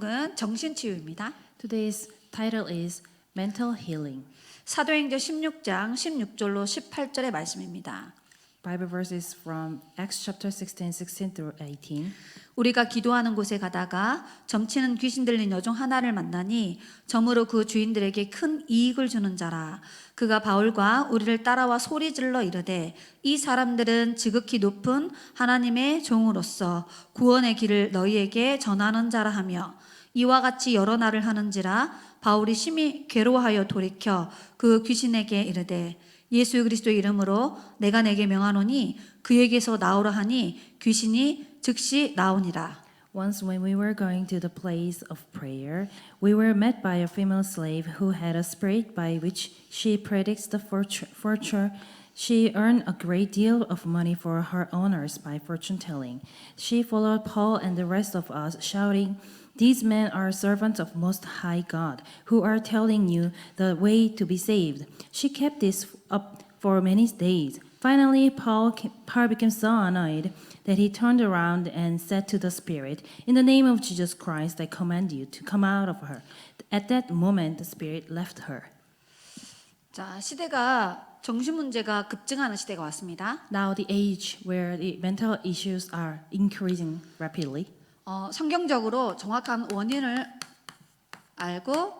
은 정신치유입니다. Today's title is Mental Healing. 사도행전 16장 16절로 18절의 말씀입니다. Bible verses from Acts chapter 16 through 18. 우리가 기도하는 곳에 가다가 점치는 귀신 들린 여종 하나를 만나니 점으로 그 주인들에게 큰 이익을 주는 자라. 그가 바울과 우리를 따라와 소리질러 이르되 이 사람들은 지극히 높은 하나님의 종으로서 구원의 길을 너희에게 전하는 자라 하며 이와 같이 여러 날을 하는지라. 바울이 심히 괴로워하여 돌이켜 그 귀신에게 이르되 예수 그리스도의 이름으로 내가 내게 명하노니 그에게서 나오라 하니 귀신이 즉시 나오니라. Once when we were going to the place of prayer, we were met by a female slave who had a spirit by which she predicts the future. She earned a great deal of money for her owners by fortune telling. She followed Paul and the rest of us, shouting, "These men are servants of Most High God, who are telling you the way to be saved." She kept this up for many days. Finally, Paul became so annoyed that he turned around and said to the spirit, "In the name of Jesus Christ, I command you to come out of her." At that moment, the spirit left her. 자, 시대가 정신 문제가 급증하는 시대가 왔습니다. Now the age where the mental issues are increasing rapidly. 성경적으로 정확한 원인을 알고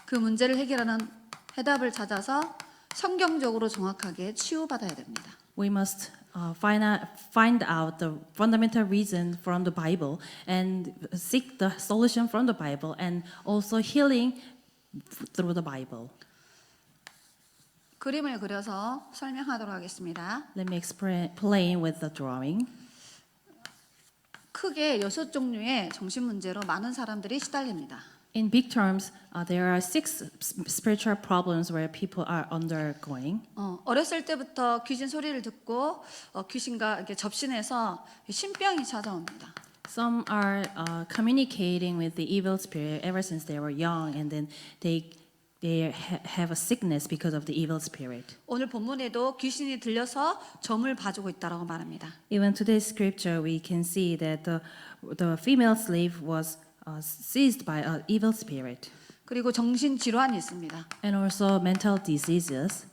그 문제를 해결하는 해답을 찾아서 성경적으로 정확하게 치유받아야 됩니다. We must find out the fundamental reason from the Bible and seek the solution from the Bible and also healing through the Bible. 그림을 그려서 설명하도록 하겠습니다. Let me explain with the drawing. 크게 6종류의 정신 문제로 많은 사람들이 시달립니다. In big terms, there are 6 spiritual problems where people are undergoing. 어렸을 때부터 귀신 소리를 듣고 귀신과 이렇게 접신해서 신병이 찾아옵니다. Some are communicating with the evil spirit ever since they were young, and then they have a sickness because of the evil spirit. 오늘 본문에도 귀신이 들려서 점을 봐주고 있다라고 말합니다. Even today's scripture, we can see that the female slave was seized by an evil spirit. 그리고 정신 질환이 있습니다. And also mental diseases.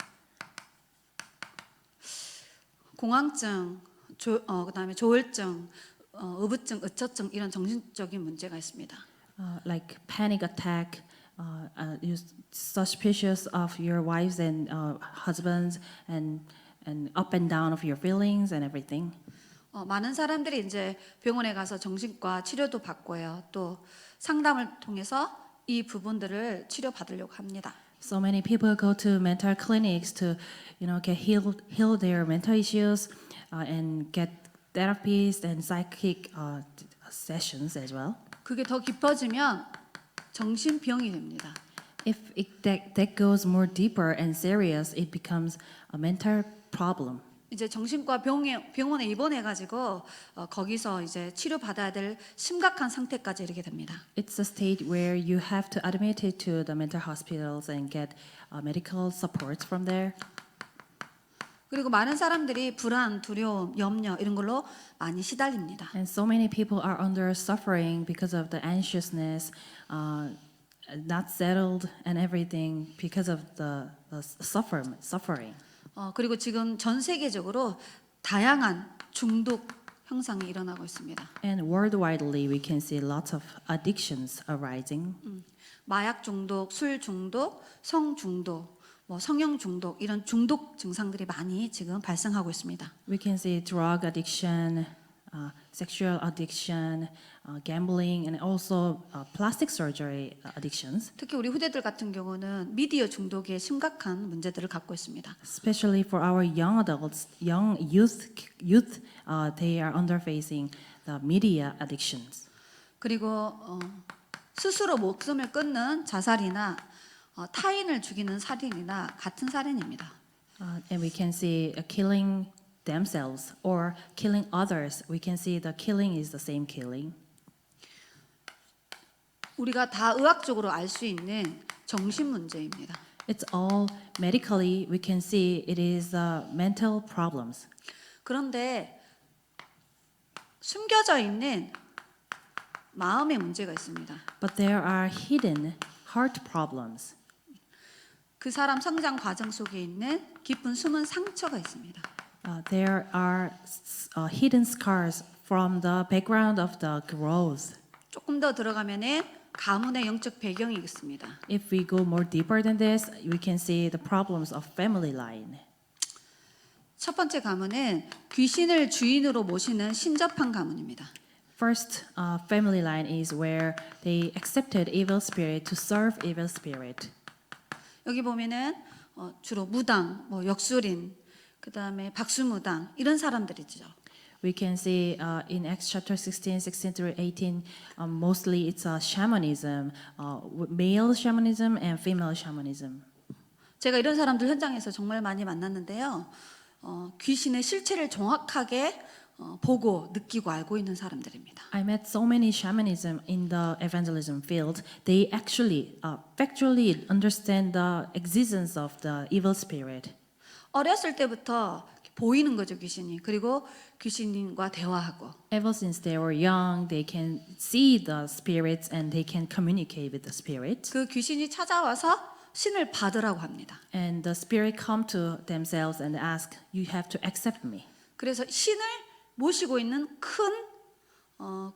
공황증, 그다음에 조울증, 의부증, 의처증 이런 정신적인 문제가 있습니다. Like panic attack, you're suspicious of your wives and husbands, and up and down of your feelings and everything. 많은 사람들이 이제 병원에 가서 정신과 치료도 받고요. 또 상담을 통해서 이 부분들을 치료받으려고 합니다. So many people go to mental clinics to, get heal their mental issues and get therapies and psychic sessions as well. 그게 더 깊어지면 정신병이 됩니다. If that goes more deeper and serious, it becomes a mental problem. 이제 정신과 병원에 입원해가지고 거기서 이제 치료받아야 될 심각한 상태까지 이르게 됩니다. It's a state where you have to admit it to the mental hospitals and get medical support from there. 그리고 많은 사람들이 불안, 두려움, 염려 이런 걸로 많이 시달립니다. And so many people are under suffering because of the anxiousness, not settled, and everything because of the suffering. 그리고 지금 전 세계적으로 다양한 중독 현상이 일어나고 있습니다. And worldwidely, we can see lots of addictions arising. 마약 중독, 술 중독, 성 중독, 성형 중독 이런 중독 증상들이 많이 지금 발생하고 있습니다. We can see drug addiction, sexual addiction, gambling, and also plastic surgery addictions. 특히 우리 후대들 같은 경우는 미디어 중독의 심각한 문제들을 갖고 있습니다. Especially for our young adults, young youth, they are facing the media addictions. 그리고 스스로 목숨을 끊는 자살이나 타인을 죽이는 살인이나 같은 살인입니다. And we can see killing themselves or killing others. We can see the killing is the same killing. 우리가 다 의학적으로 알 수 있는 정신 문제입니다. It's all medically we can see it is mental problems. 그런데 숨겨져 있는 마음의 문제가 있습니다. But there are hidden heart problems. 그 사람 성장 과정 속에 있는 깊은 숨은 상처가 있습니다. There are hidden scars from the background of the growth. 조금 더 들어가면은 가문의 영적 배경이 있습니다. If we go more deeper than this, we can see the problems of family line. 첫 번째 가문은 귀신을 주인으로 모시는 신접한 가문입니다. First, family line is where they accepted evil spirit to serve evil spirit. 여기 보면은 주로 무당, 역술인, 그 다음에 박수무당 이런 사람들이죠. We can see in Acts chapter 16 through 18, mostly it's shamanism, male shamanism and female shamanism. 제가 이런 사람들 현장에서 정말 많이 만났는데요. 귀신의 실체를 정확하게 보고 느끼고 알고 있는 사람들입니다. I met so many shamanism in the evangelism field. They actually factually understand the existence of the evil spirit. 어렸을 때부터 보이는 거죠, 귀신이. 그리고 귀신과 대화하고. Ever since they were young, they can see the spirits and they can communicate with the spirits. 그 귀신이 찾아와서 신을 받으라고 합니다. And the spirit come to themselves and ask, "You have to accept me." 그래서 신을 모시고 있는 큰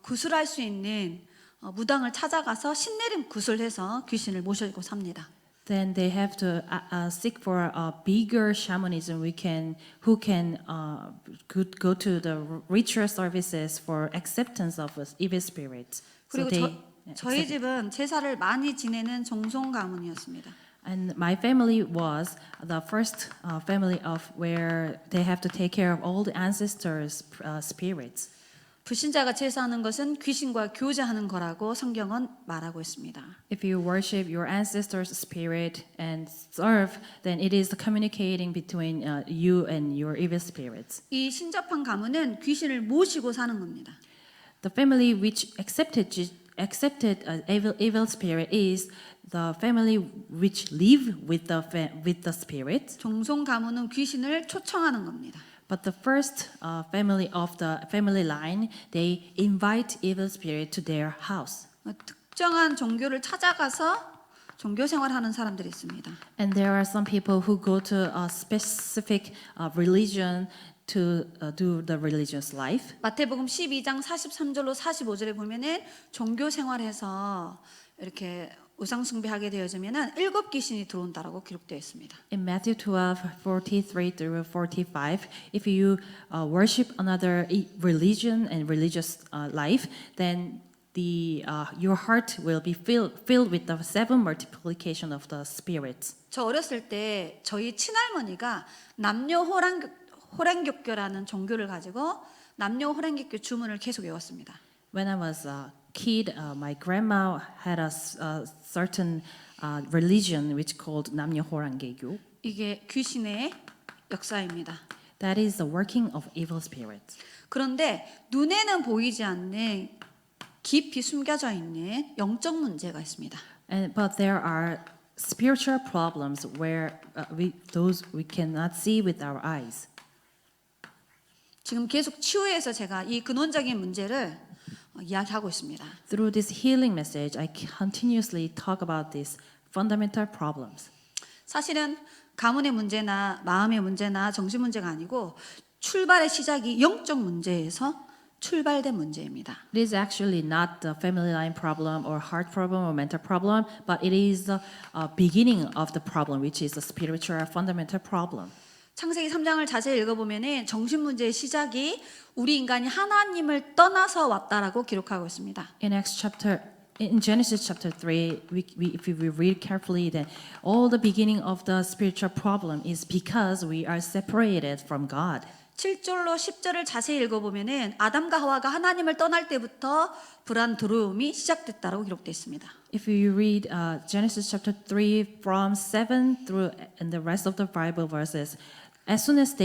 구슬할 수 있는 무당을 찾아가서 신내림 구슬해서 귀신을 모시고 삽니다. Then they have to seek for a bigger shamanism who can go to the ritual services for acceptance of evil spirits. So 그리고 they 저희 accept. 집은 제사를 많이 지내는 종송 가문이었습니다. And my family was the first family of where they have to take care of all the ancestors' spirits. 불신자가 제사하는 것은 귀신과 교제하는 거라고 성경은 말하고 있습니다. If you worship your ancestors' spirit and serve, then it is the communicating between you and your evil spirits. 이 신접한 가문은 귀신을 모시고 사는 겁니다. The family which accepted evil spirit is the family which live with the spirit. 종송 가문은 귀신을 초청하는 겁니다. But the first family of the family line, they invite evil spirit to their house. 특정한 종교를 찾아가서 종교 생활하는 사람들이 있습니다. And there are some people who go to a specific religion to do the religious life. 마태복음 12장 43절로 45절에 보면은 종교 생활해서 이렇게 우상 숭배하게 되어지면은 7 귀신이 들어온다라고 기록되어 있습니다. In Matthew 12:43 through 45, if you worship another religion and religious life, then your heart will be filled with the 7 multiplication of the spirits. 저 어렸을 때 저희 친할머니가 남녀 호랑교교라는 종교를 가지고 남녀 호랑교교 주문을 계속 외웠습니다. When I was a kid, my grandma had a certain religion which called 남녀호랑개교. 이게 귀신의 역사입니다. That is the working of evil spirits. 그런데 눈에는 보이지 않는 깊이 숨겨져 있는 영적 문제가 있습니다. But there are spiritual problems where those we cannot see with our eyes. 지금 계속 치유해서 제가 이 근원적인 문제를 이야기하고 있습니다. Through this healing message, I continuously talk about these fundamental problems. 사실은 가문의 문제나 마음의 문제나 정신 문제가 아니고 출발의 시작이 영적 문제에서 출발된 문제입니다. It is actually not the family line problem or heart problem or mental problem, but it is the beginning of the problem, which is the spiritual fundamental problem. 창세기 3장을 자세히 읽어보면 정신 문제의 시작이 우리 인간이 하나님을 떠나서 왔다라고 기록하고 있습니다. In Genesis chapter 3, if we read carefully, then all the beginning of the spiritual problem is because we are separated from God. 7절로 10절을 자세히 읽어보면 아담과 하와가 하나님을 떠날 때부터 불안 두려움이 시작됐다고 기록되어 있습니다. If you read Genesis chapter 3 from 7 through and the rest of the Bible verses, as soon as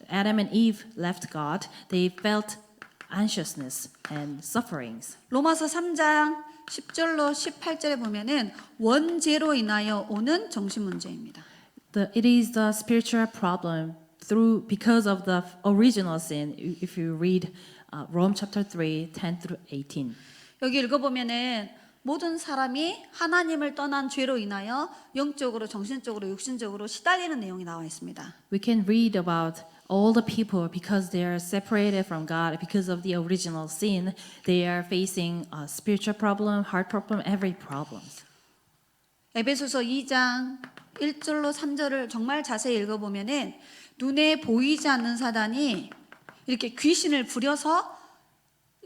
Adam and Eve left God, they felt anxiousness and sufferings. 로마서 3장 10절로 18절에 보면은 원죄로 인하여 오는 정신 문제입니다. It is the spiritual problem because of the original sin. If you read Rome chapter 3, 10 through 18. 여기 읽어보면은 모든 사람이 하나님을 떠난 죄로 인하여 영적으로, 정신적으로, 육신적으로 시달리는 내용이 나와 있습니다. We can read about all the people because they are separated from God because of the original sin. They are facing a spiritual problem, heart problem, every problems. 에베소서 2장 1절로 3절을 정말 자세히 읽어보면은 눈에 보이지 않는 사단이 이렇게 귀신을 부려서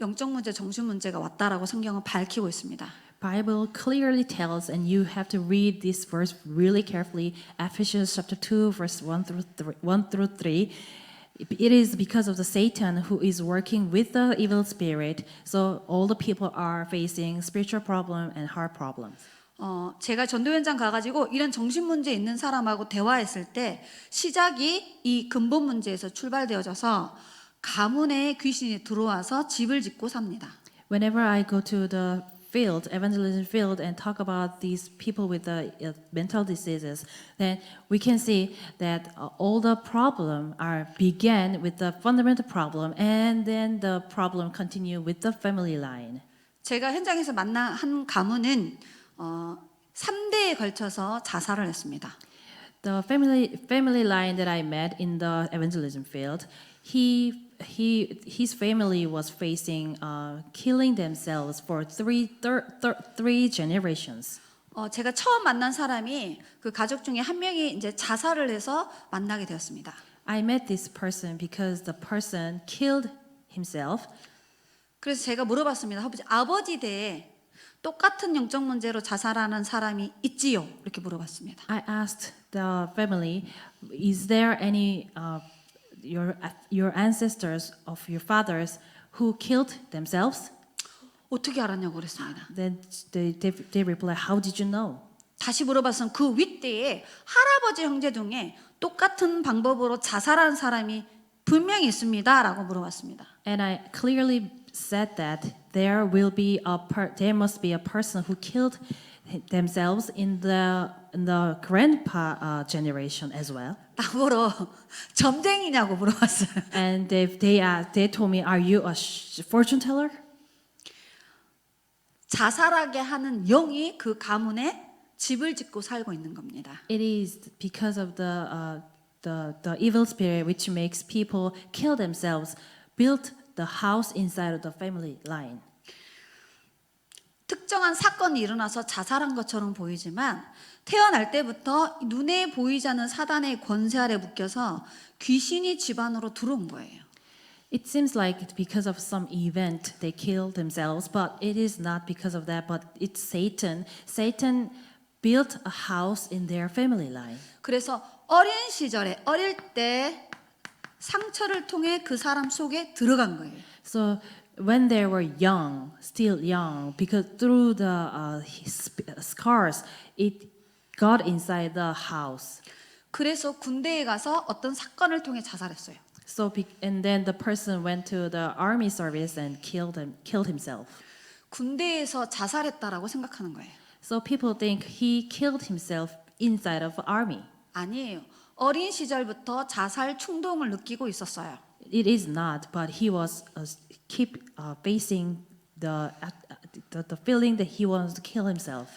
영적 문제, 정신 문제가 왔다라고 성경은 밝히고 있습니다. Bible clearly tells, and you have to read this verse really carefully. Ephesians chapter 2, verse 1 through 3. It is because of the Satan who is working with the evil spirit. So all the people are facing spiritual problem and heart problems. 제가 전도 현장 가가지고 이런 정신 문제 있는 사람하고 대화했을 때 시작이 이 근본 문제에서 출발되어져서 가문에 귀신이 들어와서 집을 짓고 삽니다. Whenever I go to the field, evangelism field, and talk about these people with the mental diseases, then we can see that all the problem are began with the fundamental problem, and then the problem continue with the family line. 제가 현장에서 만난 한 가문은 3대에 걸쳐서 자살을 했습니다. The family line that I met in the evangelism field, his family was facing killing themselves for three generations. 제가 처음 만난 사람이 그 가족 중에 한 명이 이제 자살을 해서 만나게 되었습니다. I met this person because the person killed himself. 그래서 제가 물어봤습니다. 아버지 대에 똑같은 영적 문제로 자살하는 사람이 있지요? 이렇게 물어봤습니다. I asked the family, is there any your ancestors of your fathers who killed themselves? 어떻게 알았냐고 그랬습니다. Then they replied, how did you know? 다시 물어봤으면 그 윗대에 할아버지 형제 중에 똑같은 방법으로 자살한 사람이 분명히 있습니다라고 물어봤습니다. And I clearly said that there must be a person who killed themselves in the grandpa generation as well. 나보러 점쟁이냐고 물어봤어요. And they told me, are you a fortune teller? 자살하게 하는 영이 그 가문에 집을 짓고 살고 있는 겁니다. It is because of the evil spirit which makes people kill themselves, built the house inside of the family line. 특정한 사건이 일어나서 자살한 것처럼 보이지만 태어날 때부터 눈에 보이지 않는 사단의 권세 아래 묶여서 귀신이 집안으로 들어온 거예요. It seems like because of some event they killed themselves, but it is not because of that, but it's Satan. Satan built a house in their family line. 그래서 어린 시절에 어릴 때 상처를 통해 그 사람 속에 들어간 거예요. So when they were young, still young, because through the scars, it got inside the house. 그래서 군대에 가서 어떤 사건을 통해 자살했어요. And then the person went to the army service and killed himself. 군대에서 자살했다라고 생각하는 거예요. So people think he killed himself inside of army. 아니에요. 어린 시절부터 자살 충동을 느끼고 있었어요. It is not, but he was keep facing the feeling that he wants to kill himself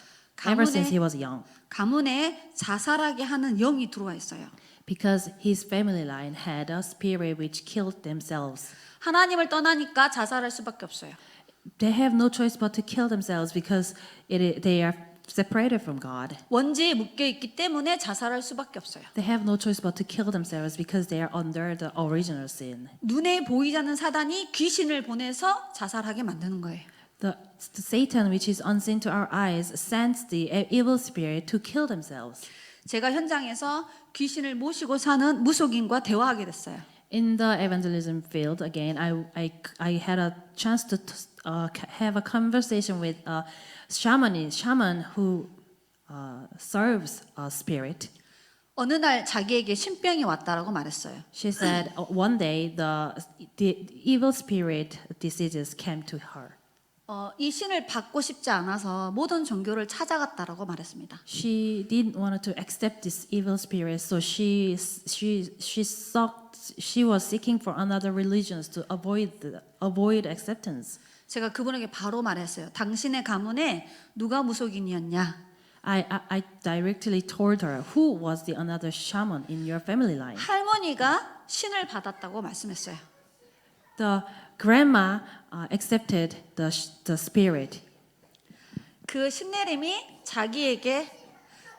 ever since he was young. 가문에 자살하게 하는 영이 들어와 있어요. Because his family line had a spirit which killed themselves. 하나님을 떠나니까 자살할 수밖에 없어요. They have no choice but to kill themselves because they are separated from God. 원죄에 묶여 있기 때문에 자살할 수밖에 없어요. They have no choice but to kill themselves because they are under the original sin. 눈에 보이지 않는 사단이 귀신을 보내서 자살하게 만드는 거예요. The Satan, which is unseen to our eyes, sends the evil spirit to kill themselves. 제가 현장에서 귀신을 모시고 사는 무속인과 대화하게 됐어요. In the evangelism field, again, I had a chance to have a conversation with a shaman who serves a spirit. 어느 날 자기에게 신병이 왔다라고 말했어요. She said one day the evil spirit diseases came to her. 이 신을 받고 싶지 않아서 모든 종교를 찾아갔다라고 말했습니다. She didn't want to accept this evil spirit, so she was seeking for another religions to avoid acceptance. 제가 그분에게 바로 말했어요. 당신의 가문에 누가 무속인이었냐? I directly told her who was the another shaman in your family line. 할머니가 신을 받았다고 말씀했어요. The grandma accepted the spirit. 그 신내림이 자기에게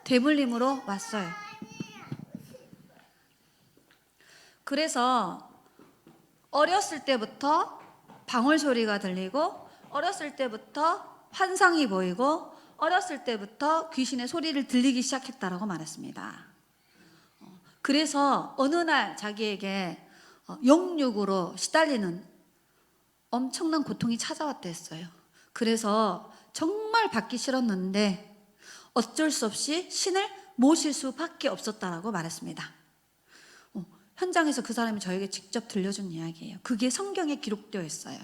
대물림으로 왔어요. 그래서 어렸을 때부터 방울 소리가 들리고 어렸을 때부터 환상이 보이고 어렸을 때부터 귀신의 소리를 들리기 시작했다라고 말했습니다. 그래서 어느 날 자기에게 영육으로 시달리는 엄청난 고통이 찾아왔다 했어요. 그래서 정말 받기 싫었는데 어쩔 수 없이 신을 모실 수밖에 없었다라고 말했습니다. 현장에서 그 사람이 저에게 직접 들려준 이야기예요. 그게 성경에 기록되어 있어요.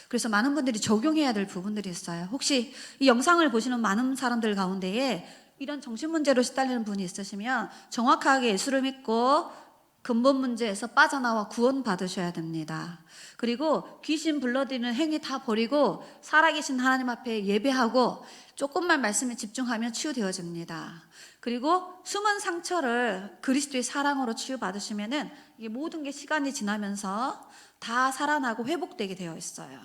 그래서 많은 분들이 적용해야 될 부분들이 있어요. 혹시 이 영상을 보시는 많은 사람들 가운데에 이런 정신문제로 시달리는 분이 있으시면 정확하게 예수를 믿고 근본 문제에서 빠져나와 구원 받으셔야 됩니다. 그리고 귀신 불러들이는 행위 다 버리고 살아계신 하나님 앞에 예배하고 조금만 말씀에 집중하면 치유되어집니다. 그리고 숨은 상처를 그리스도의 사랑으로 치유받으시면은 이게 모든 게 시간이 지나면서 다 살아나고 회복되게 되어 있어요.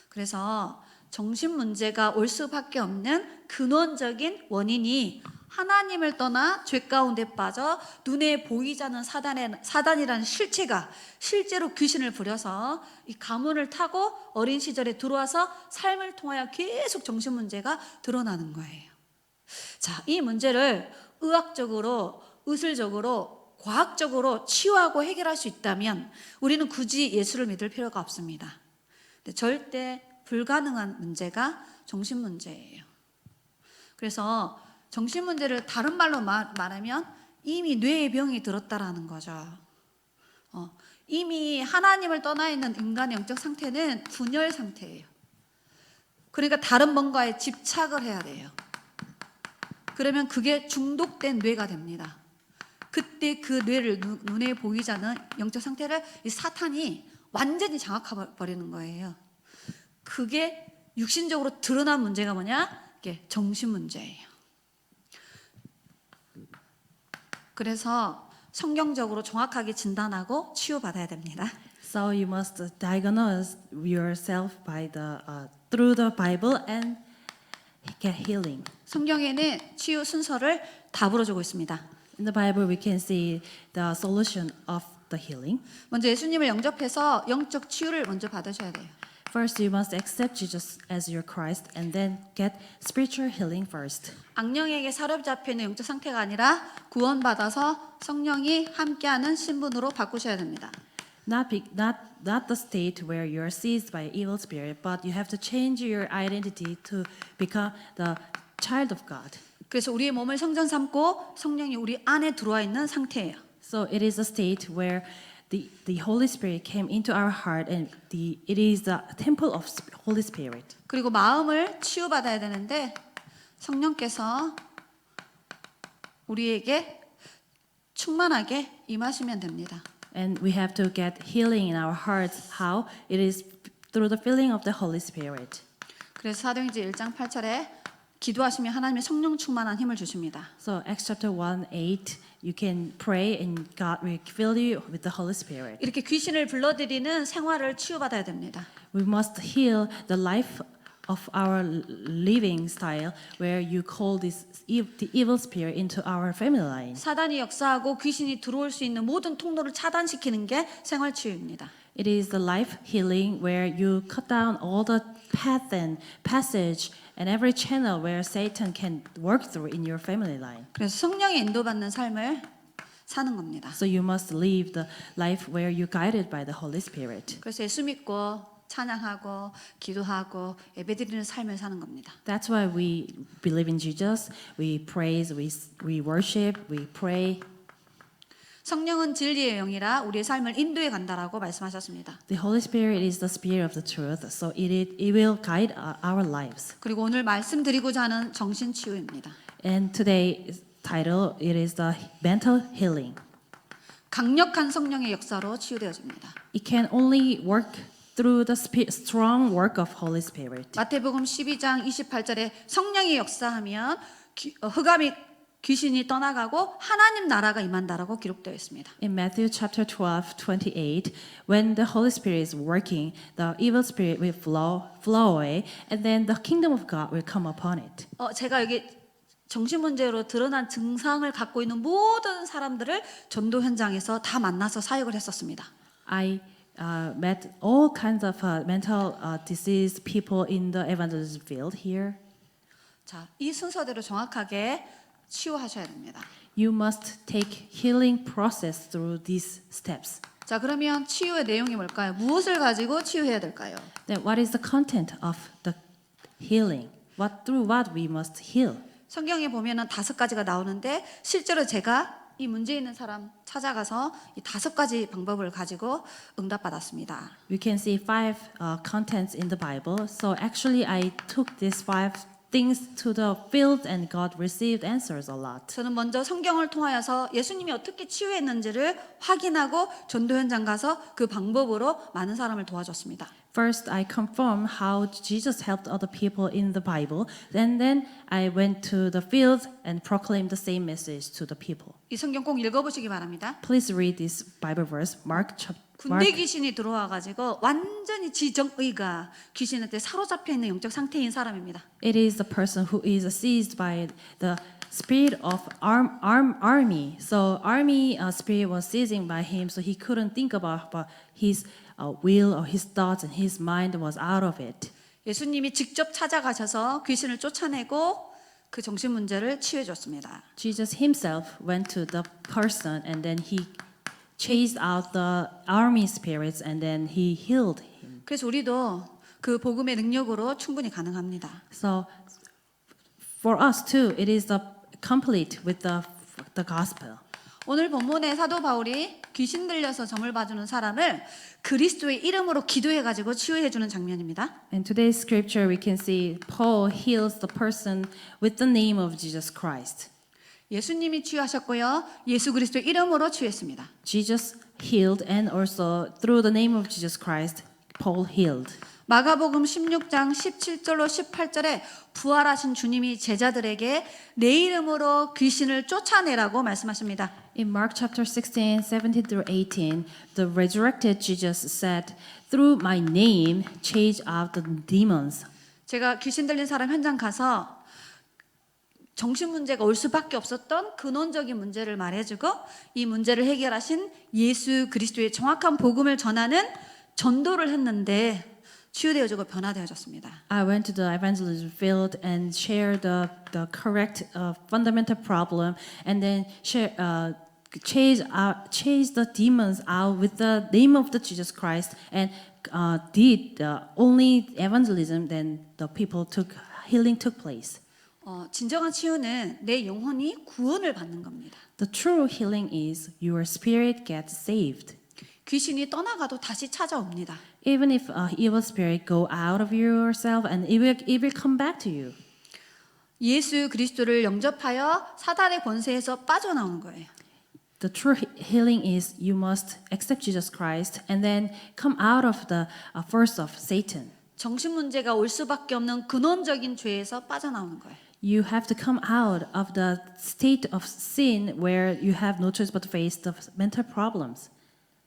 그래서 정신 문제가 올 수밖에 없는 근원적인 원인이 하나님을 떠나 죄 가운데 빠져 눈에 보이지 않는 사단이라는 실체가 실제로 귀신을 부려서 이 가문을 타고 어린 시절에 들어와서 삶을 통하여 계속 정신 문제가 드러나는 거예요. 자, 이 문제를 의학적으로, 의술적으로, 과학적으로 치유하고 해결할 수 있다면 우리는 굳이 예수를 믿을 필요가 없습니다. 근데 절대 불가능한 문제가 정신 문제예요. 그래서 정신 문제를 다른 말로 말하면 이미 뇌의 병이 들었다라는 거죠. 이미 하나님을 떠나 있는 인간의 영적 상태는 분열 상태예요. 그러니까 다른 뭔가에 집착을 해야 돼요. 그러면 그게 중독된 뇌가 됩니다. 그때 그 뇌를 눈에 보이지 않는 영적 상태를 이 사탄이 완전히 장악해버리는 거예요. 그게 육신적으로 드러난 문제가 뭐냐? 이게 정신 문제예요. 그래서 성경적으로 정확하게 진단하고 치유받아야 됩니다. So you must diagnose yourself by through the Bible and get healing. 성경에는 치유 순서를 다 풀어주고 있습니다. In the Bible, we can see the solution of the healing. 먼저 예수님을 영접해서 영적 치유를 먼저 받으셔야 돼요. First, you must accept Jesus as your Christ, and then get spiritual healing first. 악령에게 사로잡혀 있는 영적 상태가 아니라 구원받아서 성령이 함께하는 신분으로 바꾸셔야 됩니다. Not the state where you are seized by evil spirit, but you have to change your identity to become the child of God. 그래서 우리의 몸을 성전 삼고 성령이 우리 안에 들어와 있는 상태예요. So it is a state where the Holy Spirit came into our heart, and it is the temple of Holy Spirit. 그리고 마음을 치유받아야 되는데 성령께서 우리에게 충만하게 임하시면 됩니다. And we have to get healing in our hearts. How? It is through the filling of the Holy Spirit. 그래서 사도행전 1장 8절에 기도하시면 하나님의 성령 충만한 힘을 주십니다. So Acts chapter 1:8, you can pray and God will fill you with the Holy Spirit. 이렇게 귀신을 불러들이는 생활을 치유받아야 됩니다. We must heal the life of our living style, where you call the evil spirit into our family line. 사단이 역사하고 귀신이 들어올 수 있는 모든 통로를 차단시키는 게 생활 치유입니다. It is the life healing where you cut down all the path and passage and every channel where Satan can work through in your family line. 그래서 성령의 인도받는 삶을 사는 겁니다. So you must live the life where you're guided by the Holy Spirit. 그래서 예수 믿고 찬양하고 기도하고 예배드리는 삶을 사는 겁니다. That's why we believe in Jesus. We praise, we worship, we pray. 성령은 진리의 영이라 우리의 삶을 인도해 간다라고 말씀하셨습니다. The Holy Spirit is the spirit of the truth, so it will guide our lives. 그리고 오늘 말씀드리고자 하는 정신 치유입니다. And today's title, it is the mental healing. 강력한 성령의 역사로 치유되어집니다. It can only work through the strong work of Holy Spirit. 마태복음 12장 28절에 성령이 역사하면 흑암이 귀신이 떠나가고 하나님 나라가 임한다라고 기록되어 있습니다. In Matthew chapter 12:28, when the Holy Spirit is working, the evil spirit will flow away, and then the kingdom of God will come upon it. 제가 여기 정신문제로 드러난 증상을 갖고 있는 모든 사람들을 전도 현장에서 다 만나서 사역을 했었습니다. I met all kinds of mental disease people in the evangelism field here. 자, 이 순서대로 정확하게 치유하셔야 됩니다. You must take healing process through these steps. 자, 그러면 치유의 내용이 뭘까요? 무엇을 가지고 치유해야 될까요? Then what is the content of the healing? Through what we must heal? 성경에 보면은 5가지가 나오는데 실제로 제가 이 문제 있는 사람 찾아가서 이 5가지 방법을 가지고 응답받았습니다. We can see 5 contents in the Bible. So actually I took these 5 things to the field and God received answers a lot. 저는 먼저 성경을 통하여서 예수님이 어떻게 치유했는지를 확인하고 전도 현장 가서 그 방법으로 많은 사람을 도와줬습니다. First, I confirm how Jesus helped other people in the Bible. Then I went to the field and proclaimed the same message to the people. 이 성경 꼭 읽어보시기 바랍니다. Please read this Bible verse, Mark. 군대 귀신이 들어와 가지고 완전히 지정의가 귀신한테 사로잡혀 있는 영적 상태인 사람입니다. It is the person who is seized by the spirit of army. So army spirit was seizing by him, so he couldn't think about his will or his thoughts, and his mind was out of it. 예수님이 직접 찾아가셔서 귀신을 쫓아내고 그 정신 문제를 치유해 줬습니다. Jesus himself went to the person and then he chased out the army spirits and then he healed him. 그래서 우리도 그 복음의 능력으로 충분히 가능합니다. So for us too, it is the complete with the gospel. 오늘 본문에 사도 바울이 귀신 들려서 점을 봐주는 사람을 그리스도의 이름으로 기도해 가지고 치유해 주는 장면입니다. In today's scripture, we can see Paul heals the person with the name of Jesus Christ. 예수님이 치유하셨고요. 예수 그리스도의 이름으로 치유했습니다. Jesus healed, and also through the name of Jesus Christ, Paul healed. 마가복음 16장 17절로 18절에 부활하신 주님이 제자들에게 내 이름으로 귀신을 쫓아내라고 말씀하십니다. In Mark chapter 16, 17 through 18, the resurrected Jesus said, "Through my name, chase out the demons." 제가 귀신 들린 사람 현장 가서 정신 문제가 올 수밖에 없었던 근원적인 문제를 말해주고 이 문제를 해결하신 예수 그리스도의 정확한 복음을 전하는 전도를 했는데 치유되어지고 변화되어졌습니다. I went to the evangelism field and shared the correct fundamental problem, and then chase the demons out with the name of the Jesus Christ, and did the only evangelism. Then the people healing took place. 진정한 치유는 내 영혼이 구원을 받는 겁니다. The true healing is your spirit gets saved. 귀신이 떠나가도 다시 찾아옵니다. Even if evil spirit go out of yourself, and it will come back to you. 예수 그리스도를 영접하여 사단의 권세에서 빠져나오는 거예요. The true healing is you must accept Jesus Christ and then come out of the force of Satan. 정신 문제가 올 수밖에 없는 근원적인 죄에서 빠져나오는 거예요. You have to come out of the state of sin where you have no choice but to face the mental problems.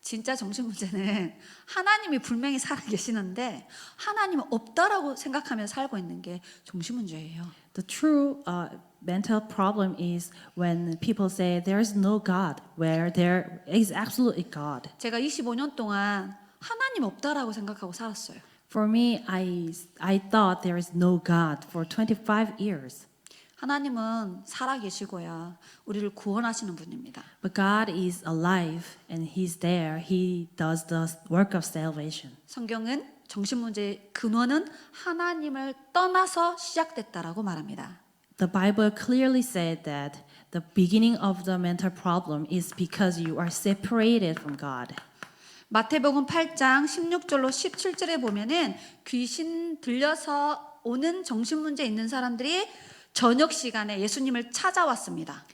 진짜 정신 문제는 하나님이 분명히 살아 계시는데 하나님은 없다라고 생각하며 살고 있는 게 정신 문제예요. The true mental problem is when people say there is no God, where there is absolutely God. 제가 25년 동안 하나님 없다라고 생각하고 살았어요. For me, I thought there is no God for 25 years. 하나님은 살아 계시고요. 우리를 구원하시는 분입니다. But God is alive and He's there. He does the work of salvation. 성경은 정신 문제의 근원은 하나님을 떠나서 시작됐다라고 말합니다. The Bible clearly said that the beginning of the mental problem is because you are separated from God. 마태복음 8장 16절로 17절에 보면은 귀신 들려서 오는 정신 문제 있는 사람들이 저녁 시간에 예수님을 찾아왔습니다.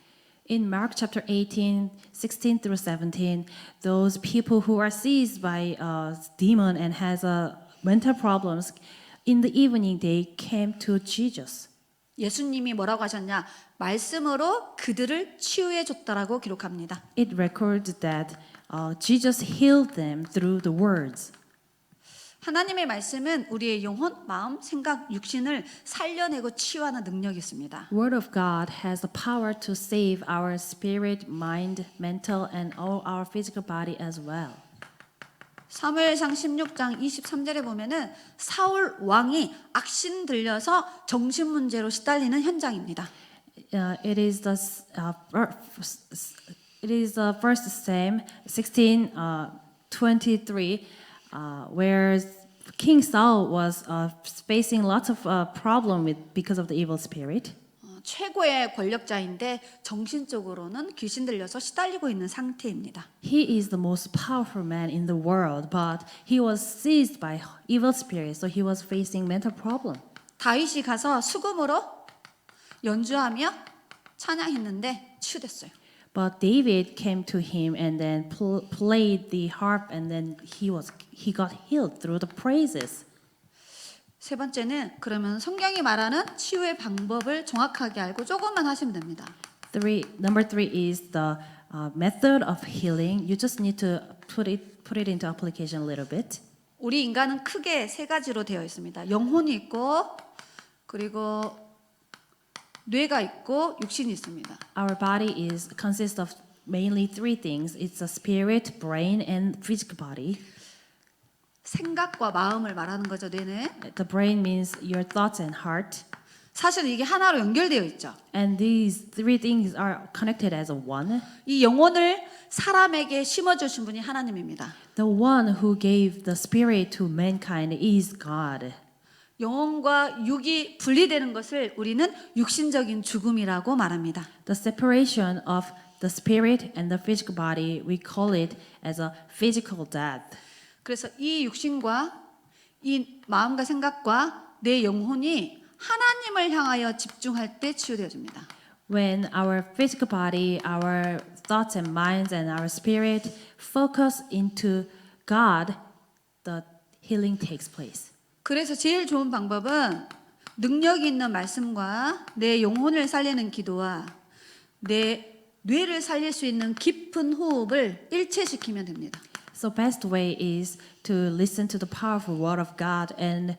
In Mark chapter 18, 16 through 17, those people who are seized by a demon and has mental problems, in the evening they came to Jesus. 예수님이 뭐라고 하셨냐? 말씀으로 그들을 치유해 줬다라고 기록합니다. It records that Jesus healed them through the words. 하나님의 말씀은 우리의 영혼, 마음, 생각, 육신을 살려내고 치유하는 능력이 있습니다. Word of God has the power to save our spirit, mind, mental, and all our physical body as well. 사무엘상 16장 23절에 보면은 사울 왕이 악신 들려서 정신 문제로 시달리는 현장입니다. It is the first Sam 16:23, where King Saul was facing lots of problem because of the evil spirit. 최고의 권력자인데 정신적으로는 귀신 들려서 시달리고 있는 상태입니다. He is the most powerful man in the world, but he was seized by evil spirits, so he was facing mental problem. 다윗이 가서 수금으로 연주하며 찬양했는데 치유됐어요. But David came to him and then played the harp, and then he got healed through the praises. 세 번째는 그러면 성경이 말하는 치유의 방법을 정확하게 알고 조금만 하시면 됩니다. Number three is the method of healing. You just need to put it into application a little bit. 우리 인간은 크게 세 가지로 되어 있습니다. 영혼이 있고 그리고 뇌가 있고 육신이 있습니다. Our body consists of mainly three things. It's a spirit, brain, and physical body. 생각과 마음을 말하는 거죠, 뇌는. The brain means your thoughts and heart. 사실 이게 하나로 연결되어 있죠. And these three things are connected as a one. 이 영혼을 사람에게 심어주신 분이 하나님입니다. The one who gave the spirit to mankind is God. 영혼과 육이 분리되는 것을 우리는 육신적인 죽음이라고 말합니다. The separation of the spirit and the physical body, we call it as a physical death. 그래서 이 육신과 이 마음과 생각과 내 영혼이 하나님을 향하여 집중할 때 치유되어집니다. When our physical body, our thoughts and minds and our spirit focus into God, the healing takes place. 그래서 제일 좋은 방법은 능력이 있는 말씀과 내 영혼을 살리는 기도와 내 뇌를 살릴 수 있는 깊은 호흡을 일체시키면 됩니다. So best way is to listen to the powerful word of God and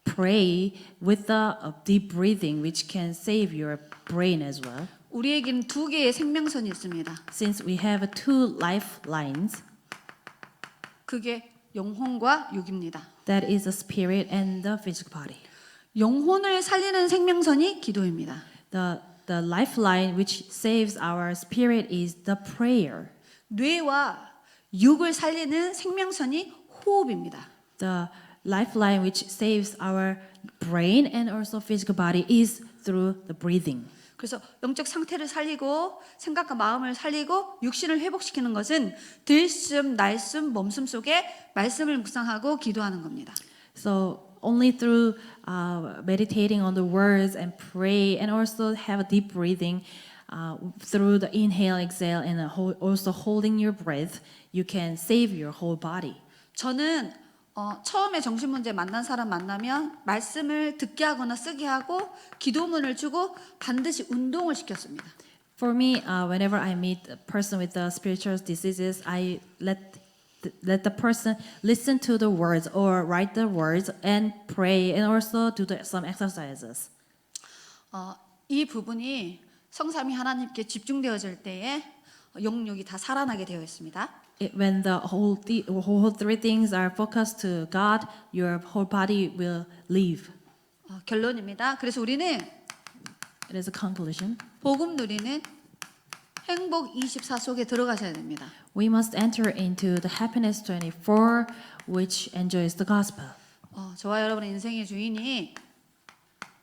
pray with the deep breathing, which can save your brain as well. 우리에게는 두 개의 생명선이 있습니다. Since we have two lifelines, 그게 영혼과 육입니다. that is the spirit and the physical body. 영혼을 살리는 생명선이 기도입니다. The lifeline which saves our spirit is the prayer. 뇌와 육을 살리는 생명선이 호흡입니다. The lifeline which saves our brain and also physical body is through the breathing. 그래서 영적 상태를 살리고 생각과 마음을 살리고 육신을 회복시키는 것은 들숨, 날숨, 몸숨 속에 말씀을 묵상하고 기도하는 겁니다. So only through meditating on the words and pray and also have a deep breathing through the inhale, exhale, and also holding your breath, you can save your whole body. 저는 처음에 정신문제 만난 사람 만나면 말씀을 듣게 하거나 쓰게 하고 기도문을 주고 반드시 운동을 시켰습니다. For me, whenever I meet a person with spiritual diseases, I let the person listen to the words or write the words and pray and also do some exercises. 이 부분이 성삼위 하나님께 집중되어질 때에 영육이 다 살아나게 되어 있습니다. When the whole three things are focused to God, your whole body will live. 결론입니다. 그래서 우리는 It is a conclusion. 복음 누리는 행복 24 속에 들어가셔야 됩니다. We must enter into the happiness 24, which enjoys the gospel. 저와 여러분의 인생의 주인이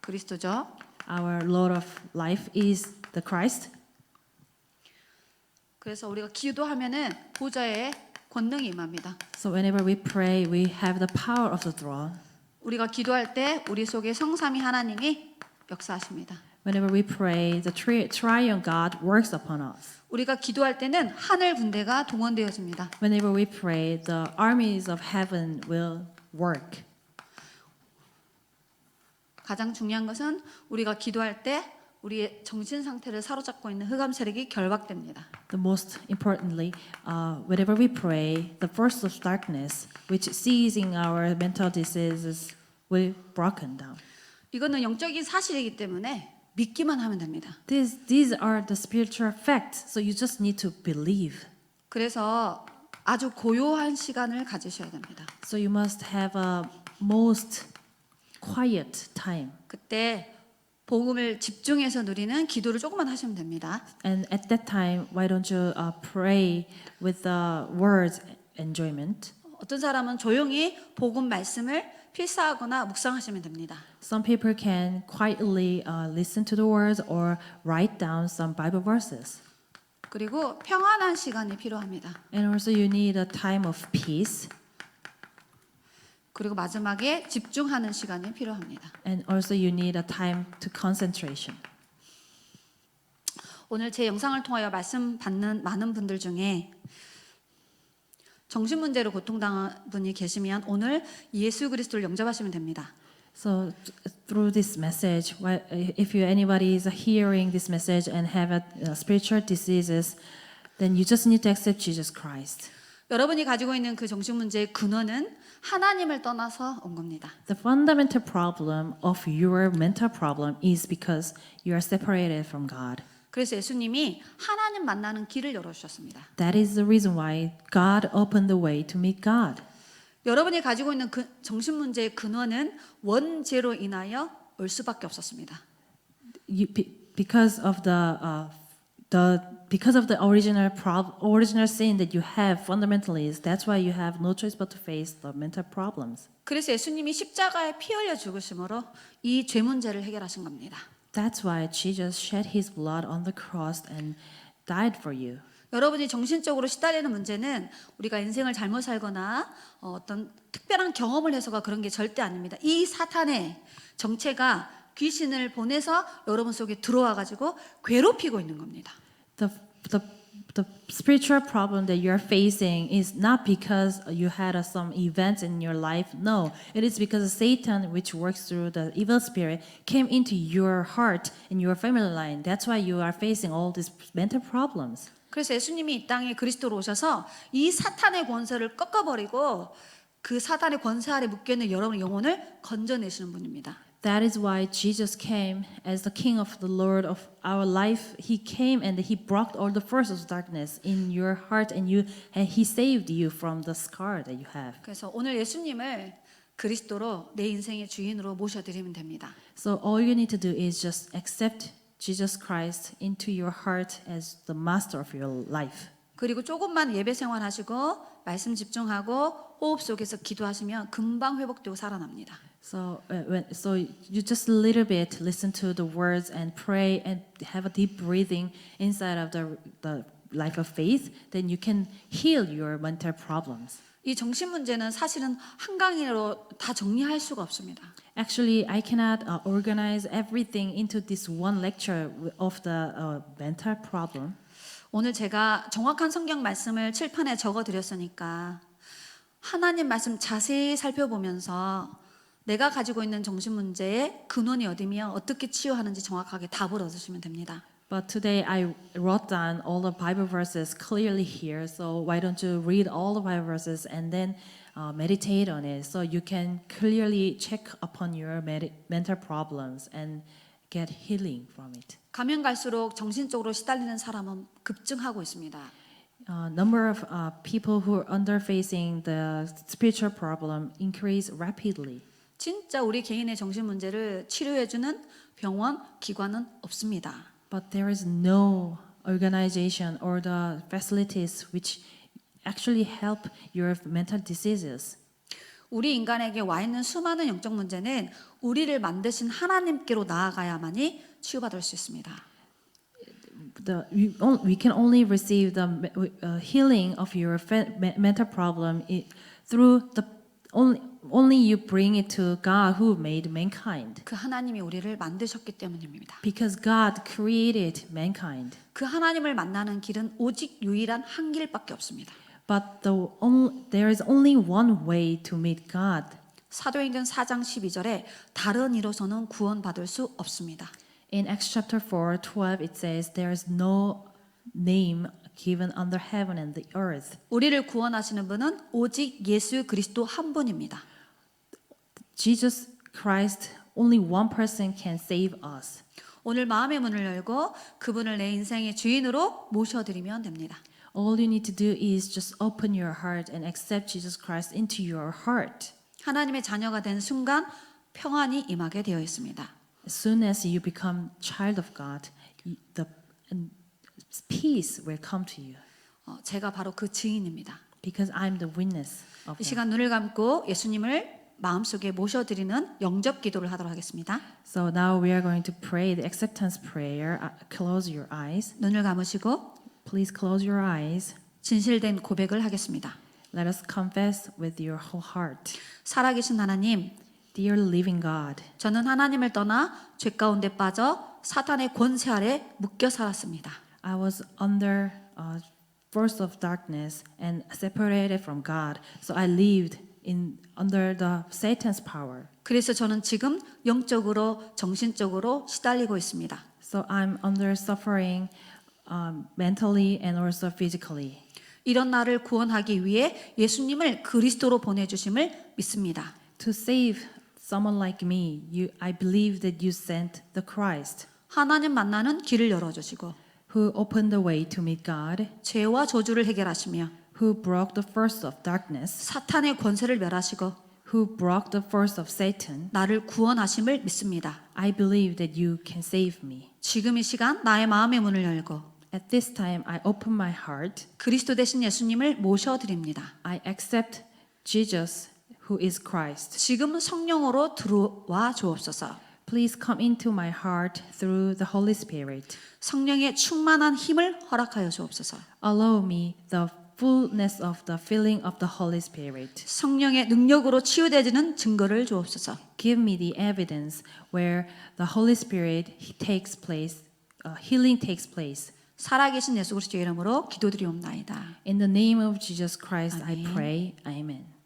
그리스도죠. Our Lord of life is the Christ. 그래서 우리가 기도하면은 보좌의 권능이 임합니다. So whenever we pray, we have the power of the throne. 우리가 기도할 때 우리 속에 성삼위 하나님이 역사하십니다. Whenever we pray, the triune God works upon us. 우리가 기도할 때는 하늘 군대가 동원되어집니다. Whenever we pray, the armies of heaven will work. 가장 중요한 것은 우리가 기도할 때 우리의 정신 상태를 사로잡고 있는 흑암 세력이 결박됩니다. The most importantly, whenever we pray, the force of darkness, which seizing our mental diseases, will broken down. 이거는 영적인 사실이기 때문에 믿기만 하면 됩니다. These are the spiritual facts, so you just need to believe. 그래서 아주 고요한 시간을 가지셔야 됩니다. So you must have a most quiet time. 그때 복음을 집중해서 누리는 기도를 조금만 하시면 됩니다. And at that time, why don't you pray with the words enjoyment? 어떤 사람은 조용히 복음 말씀을 필사하거나 묵상하시면 됩니다. Some people can quietly listen to the words or write down some Bible verses. 그리고 평안한 시간이 필요합니다. And also you need a time of peace. 그리고 마지막에 집중하는 시간이 필요합니다. And also you need a time to concentration. 오늘 제 영상을 통하여 말씀 받는 많은 분들 중에 정신 문제로 고통당한 분이 계시면 오늘 예수 그리스도를 영접하시면 됩니다. So through this message, if anybody is hearing this message and have spiritual diseases, then you just need to accept Jesus Christ. 여러분이 가지고 있는 그 정신 문제의 근원은 하나님을 떠나서 온 겁니다. The fundamental problem of your mental problem is because you are separated from God. 그래서 예수님이 하나님 만나는 길을 열어주셨습니다. That is the reason why God opened the way to meet God. 여러분이 가지고 있는 그 정신 문제의 근원은 원죄로 인하여 올 수밖에 없었습니다. Because of the original sin that you have fundamentally is that's why you have no choice but to face the mental problems. 그래서 예수님이 십자가에 피 흘려 죽으심으로 이 죄 문제를 해결하신 겁니다. That's why Jesus shed his blood on the cross and died for you. 여러분이 정신적으로 시달리는 문제는 우리가 인생을 잘못 살거나 어떤 특별한 경험을 해서가 그런 게 절대 아닙니다. 이 사탄의 정체가 귀신을 보내서 여러분 속에 들어와 가지고 괴롭히고 있는 겁니다. The spiritual problem that you're facing is not because you had some events in your life. No, it is because Satan, which works through the evil spirit, came into your heart and your family line. That's why you are facing all these mental problems. 그래서 예수님이 이 땅에 그리스도로 오셔서 이 사탄의 권세를 꺾어버리고 그 사탄의 권세 아래 묶여있는 여러분의 영혼을 건져내시는 분입니다. That is why Jesus came as the King of the Lord of our life. He came and he broke all the forces of darkness in your heart, and he saved you from the scar that you have. 그래서 오늘 예수님을 그리스도로 내 인생의 주인으로 모셔드리면 됩니다. So all you need to do is just accept Jesus Christ into your heart as the master of your life. 그리고 조금만 예배 생활하시고 말씀 집중하고 호흡 속에서 기도하시면 금방 회복되고 살아납니다. So you just a little bit listen to the words and pray and have a deep breathing inside of the life of faith, then you can heal your mental problems. 이 정신 문제는 사실은 한강으로 다 정리할 수가 없습니다. Actually, I cannot organize everything into this one lecture of the mental problem. 오늘 제가 정확한 성경 말씀을 칠판에 적어드렸으니까 하나님 말씀 자세히 살펴보면서 내가 가지고 있는 정신 문제의 근원이 어디며 어떻게 치유하는지 정확하게 답을 얻으시면 됩니다. But today I wrote down all the Bible verses clearly here. So why don't you read all the Bible verses and then meditate on it so you can clearly check upon your mental problems and get healing from it. 가면 갈수록 정신적으로 시달리는 사람은 급증하고 있습니다. Number of people who are under facing the spiritual problem increase rapidly. 진짜 우리 개인의 정신 문제를 치료해주는 병원, 기관은 없습니다. But there is no organization or the facilities which actually help your mental diseases. 우리 인간에게 와 있는 수많은 영적 문제는 우리를 만드신 하나님께로 나아가야만이 치유받을 수 있습니다. We can only receive the healing of your mental problem through only you bring it to God who made mankind. 그 하나님이 우리를 만드셨기 때문입니다. Because God created mankind. 그 하나님을 만나는 길은 오직 유일한 한 길밖에 없습니다. But there is only one way to meet God. 사도행전 4장 12절에 다른 이로서는 구원받을 수 없습니다. In Acts chapter 4:12 it says there is no name given under heaven and the earth. 우리를 구원하시는 분은 오직 예수 그리스도 한 분입니다. Jesus Christ, only one person can save us. 오늘 마음의 문을 열고 그분을 내 인생의 주인으로 모셔드리면 됩니다. All you need to do is just open your heart and accept Jesus Christ into your heart. 하나님의 자녀가 된 순간 평안이 임하게 되어 있습니다. As soon as you become child of God, and peace will come to you. 제가 바로 그 증인입니다. Because I'm the witness of 이 that. 시간 눈을 감고 예수님을 마음속에 모셔드리는 영접 기도를 하도록 하겠습니다. So now we are going to pray the acceptance prayer. Close your eyes. 눈을 감으시고 Please close your eyes. 진실된 고백을 하겠습니다. Let us confess with your whole heart. 살아계신 하나님, Dear living God, 저는 하나님을 떠나 죄 가운데 빠져 사탄의 권세 아래 묶여 살았습니다. I was under force of darkness and separated from God. So I lived under the Satan's power. 그래서 저는 지금 영적으로 정신적으로 시달리고 있습니다. So I'm under suffering mentally and also physically. 이런 나를 구원하기 위해 예수님을 그리스도로 보내주심을 믿습니다. To save someone like me, I believe that you sent the Christ, 하나님 만나는 길을 열어주시고 who opened the way to meet God, 죄와 저주를 해결하시며 who broke the force of darkness, 사탄의 권세를 멸하시고 who broke the force of Satan. 나를 구원하심을 믿습니다. I believe that you can save me. 지금 이 시간 나의 마음의 문을 열고 At this time, I open my heart. 그리스도 대신 예수님을 모셔드립니다. I accept Jesus, who is Christ. 지금 성령으로 들어와 주옵소서. Please come into my heart through the Holy Spirit. 성령의 충만한 힘을 허락하여 주옵소서. Allow me the fullness of the filling of the Holy Spirit. 성령의 능력으로 치유되지는 증거를 주옵소서. Give me the evidence where the Holy Spirit takes place, healing takes place. 살아계신 예수 그리스도의 이름으로 기도드리옵나이다. In the name of Jesus Christ, I 아멘. pray. Amen.